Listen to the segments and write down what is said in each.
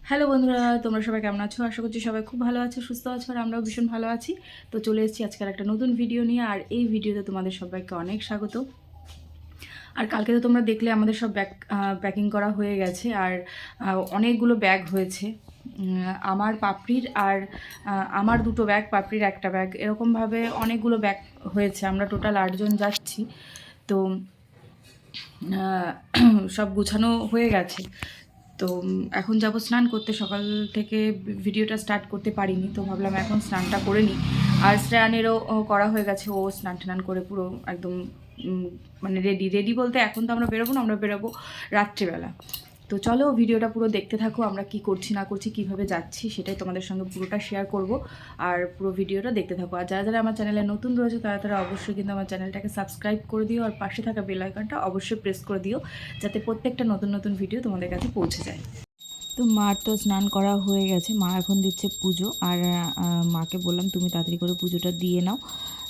Hello বন্ধুরা, তোমরা সবাই কেমন আছো? আশা করছি সবাই খুব ভালো আছো, সুস্থ আছো, আর আমরাও ভীষণ ভালো আছি। তো চলে এসেছি আজকের একটা নতুন ভিডিও নিয়ে, আর এই ভিডিওতে তোমাদের সবাইকে অনেক স্বাগত। আর কালকে তো তোমরা দেখলে আমাদের সব প্যাকিং করা হয়ে গেছে, আর অনেকগুলো ব্যাগ হয়েছে। আমার পাপড়ির আর আমার দুটো ব্যাগ, পাপড়ির একটা ব্যাগ, এরকমভাবে অনেকগুলো ব্যাগ হয়েছে। আমরা টোটাল 8 জন যাচ্ছি। তো সব গুছানো হয়ে গেছে। তো এখন যাব স্নান করতে। সকাল থেকে ভিডিওটা স্টার্ট করতে পারিনি, তো ভাবলাম এখন স্নানটা করে নিই। আর শ্রেয়ানেরও করা হয়ে গেছে, ও স্নান টান করে পুরো একদম মানে রেডি বলতে এখন তো আমরা বেরোবো না, আমরা বেরোবো রাত্রিবেলা। তো চলো ভিডিওটা পুরো দেখতে থাকো, আমরা কি করছি না করছি, কিভাবে যাচ্ছি, সেটাই তোমাদের সঙ্গে পুরোটা শেয়ার করব। আর পুরো ভিডিওটা দেখতে থাকো। আর যারা যারা আমার চ্যানেলে নতুন রয়েছে তারা তারা অবশ্যই কিন্তু আমার চ্যানেলটাকে সাবস্ক্রাইব করে দিও, আর পাশে থাকা বেল আইকনটা অবশ্যই প্রেস করে দিও, যাতে প্রত্যেকটা নতুন নতুন ভিডিও তোমাদের কাছে পৌঁছে যায়। তো মার তো স্নান করা হয়ে গেছে, মা এখন দিচ্ছে পুজো। আর মাকে বললাম তুমি তাড়াতাড়ি করে পুজোটা দিয়ে নাও।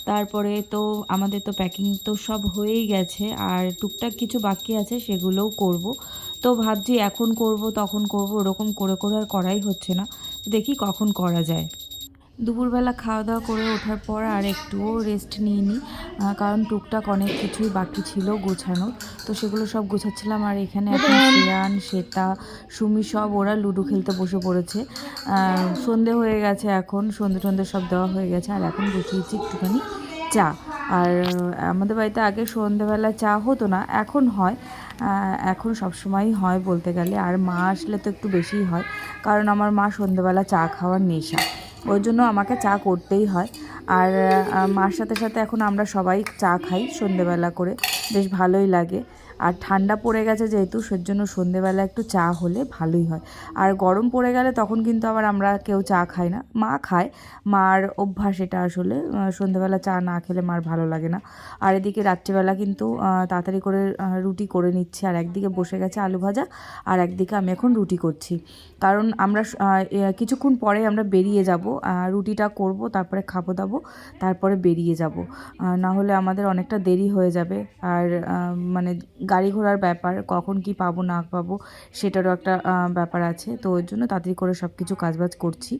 তারপরে তো আমাদের তো প্যাকিং তো সব হয়েই গেছে, আর টুকটাক কিছু বাকি আছে, সেগুলোও করব। তো ভাবছি এখন করব তখন করব, ওরকম করে করে আর করাই হচ্ছে না। দেখি কখন করা যায়। দুপুরবেলা খাওয়া দাওয়া করে ওঠার পর আর একটুও রেস্ট নিইনি, কারণ টুকটাক অনেক কিছুই বাকি ছিল গোছানোর। তো সেগুলো সব গোছাচ্ছিলাম। আর এখানে এখন শ্রেয়ান, শ্বেতা, সুমি সব ওরা লুডো খেলতে বসে পড়েছে। সন্ধে হয়ে গেছে, এখন সন্ধে সব দেওয়া হয়ে গেছে। আর এখন বসিয়েছি একটুখানি চা। আর আমাদের বাড়িতে আগে সন্ধেবেলা চা হতো না, এখন হয়। এখন সবসময়ই হয় বলতে গেলে। আর মা আসলে তো একটু বেশিই হয়, কারণ আমার মা সন্ধেবেলা চা খাওয়ার নেশা, ওই জন্য আমাকে চা করতেই হয়। আর মার সাথে সাথে এখন আমরা সবাই চা খাই সন্ধেবেলা করে, বেশ ভালোই লাগে। আর ঠান্ডা পড়ে গেছে যেহেতু, সেজন্য সন্ধেবেলা একটু চা হলে ভালোই হয়। আর গরম পড়ে গেলে তখন কিন্তু আবার আমরা কেউ চা খাই না, মা খায়, মার অভ্যাস এটা। আসলে সন্ধেবেলা চা না খেলে মার ভালো লাগে না। আর এদিকে রাত্রিবেলা কিন্তু তাড়াতাড়ি করে রুটি করে নিচ্ছি। আর একদিকে বসে গেছে আলু ভাজা, আর একদিকে আমি এখন রুটি করছি। কারণ আমরা কিছুক্ষণ পরে আমরা বেরিয়ে যাব, রুটিটা করব, তারপরে খাবো দাবো, তারপরে বেরিয়ে যাব। না হলে আমাদের অনেকটা দেরি হয়ে যাবে। আর মানে গাড়ি ঘোড়ার ব্যাপার, কখন কি পাবো না পাবো সেটারও একটা ব্যাপার আছে। তো ওই জন্য তাড়াতাড়ি করে সব কিছু কাজবাজ করছি।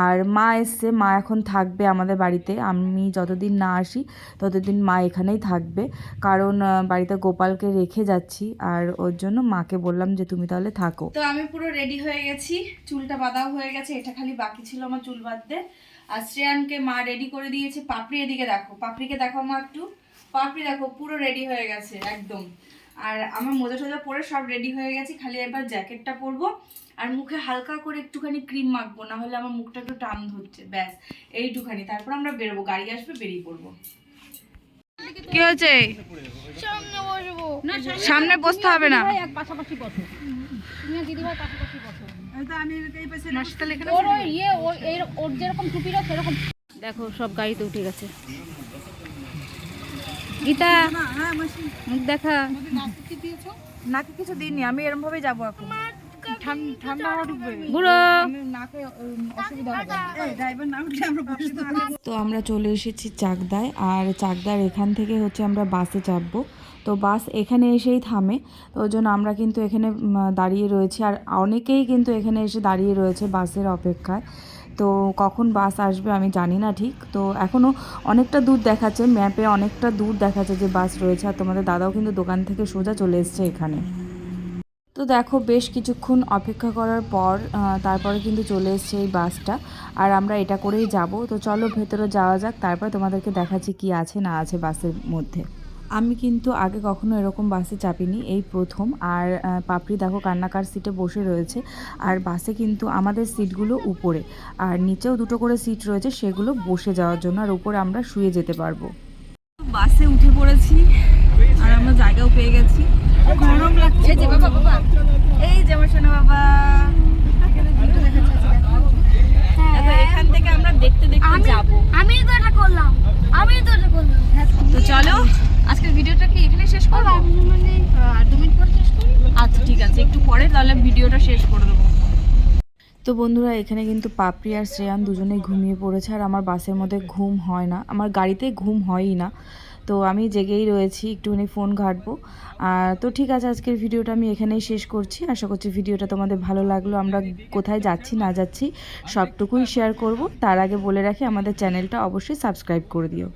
আর মা এসছে, মা এখন থাকবে আমাদের বাড়িতে। আমি যতদিন না আসি ততদিন মা এখানেই থাকবে, কারণ বাড়িতে গোপালকে রেখে যাচ্ছি। আর ওর জন্য মাকে বললাম যে তুমি তাহলে থাকো। তো আমি পুরো রেডি হয়ে গেছি, চুলটা বাঁধাও হয়ে গেছে, এটা খালি বাকি ছিল আমার চুল বাঁধতে। আর শ্রেয়ানকে মা রেডি করে দিয়েছে। পাপড়ি এদিকে দেখো, পাপড়িকে দেখো মা একটু, পাপড়ি দেখো পুরো রেডি হয়ে গেছে একদম। আর আমার মোজা টোজা পরে সব রেডি হয়ে গেছি, খালি এবার জ্যাকেটটা পরবো আর মুখে হালকা করে একটুখানি ক্রিম মাখবো, না হলে আমার মুখটা একটু টান ধরছে, ব্যাস এইটুখানি। তারপর আমরা বেরোবো, গাড়ি আসবে, বেরিয়ে পড়বো। কি হয়েছে? সামনে বসতে হবে না, পাশাপাশি বসো, তুমি আর দিদিভাই পাশাপাশি বসো। ওর যেরকম টুপিটা সেরকম। দেখো সব গাড়িতে উঠে গেছে। গীতা মুখ দেখা, নাকে কিছু দিইনি, আমি এরকম ভাবে যাবো এখন। তো আমরা চলে এসেছি চাকদায়। আর চাকদার এখান থেকে হচ্ছে আমরা বাসে চাপবো। তো বাস এখানে এসেই থামে, তো ওই জন্য আমরা কিন্তু এখানে দাঁড়িয়ে রয়েছি। আর অনেকেই কিন্তু এখানে এসে দাঁড়িয়ে রয়েছে বাসের অপেক্ষায়। তো কখন বাস আসবে আমি জানি না ঠিক। তো এখনও অনেকটা দূর দেখাচ্ছে, ম্যাপে অনেকটা দূর দেখাচ্ছে যে বাস রয়েছে। আর তোমাদের দাদাও কিন্তু দোকান থেকে সোজা চলে এসছে এখানে। তো দেখো বেশ কিছুক্ষণ অপেক্ষা করার পর তারপরে কিন্তু চলে এসছে এই বাসটা। আর আমরা এটা করেই যাব। তো চলো ভেতরে যাওয়া যাক, তারপর তোমাদেরকে দেখাচ্ছি কি আছে না আছে বাসের মধ্যে। আমি কিন্তু আগে কখনো এরকম বাসে চাপিনি, এই প্রথম। আর পাপড়ি দেখো কান্নাকার সিটে বসে রয়েছে। আর বাসে কিন্তু আমাদের সিটগুলো উপরে, আর নিচেও দুটো করে সিট রয়েছে, সেগুলো বসে যাওয়ার জন্য, আর উপরে আমরা শুয়ে যেতে পারবো। বাসে উঠে পড়েছি, আর আমরা জায়গাও পেয়ে গেছি। গরম লাগছে, এই যে বাবা বাবা, এই যে আমার সোনা বাবা, এখান থেকে আমরা দেখতে দেখতে যাব। আমি তো এটা করলাম। তো চলো আজকের ভিডিওটা কি এখানে শেষ করব? আর 2 মিনিট পর শেষ করি। আচ্ছা ঠিক আছে, একটু পরে তাহলে ভিডিওটা শেষ করে দেবো। তো বন্ধুরা এখানে কিন্তু পাপড়ি আর শ্রেয়ান দুজনেই ঘুমিয়ে পড়েছে। আর আমার বাসের মধ্যে ঘুম হয় না, আমার গাড়িতে ঘুম হয়ই না। তো আমি জেগেই রয়েছি, একটুখানি ফোন ঘাঁটবো। তো ঠিক আছে, আজকের ভিডিওটা আমি এখানেই শেষ করছি। আশা করছি ভিডিওটা তোমাদের ভালো লাগলো। আমরা কোথায় যাচ্ছি না যাচ্ছি সবটুকুই শেয়ার করব। তার আগে বলে রাখি, আমাদের চ্যানেলটা অবশ্যই সাবস্ক্রাইব করে দিও।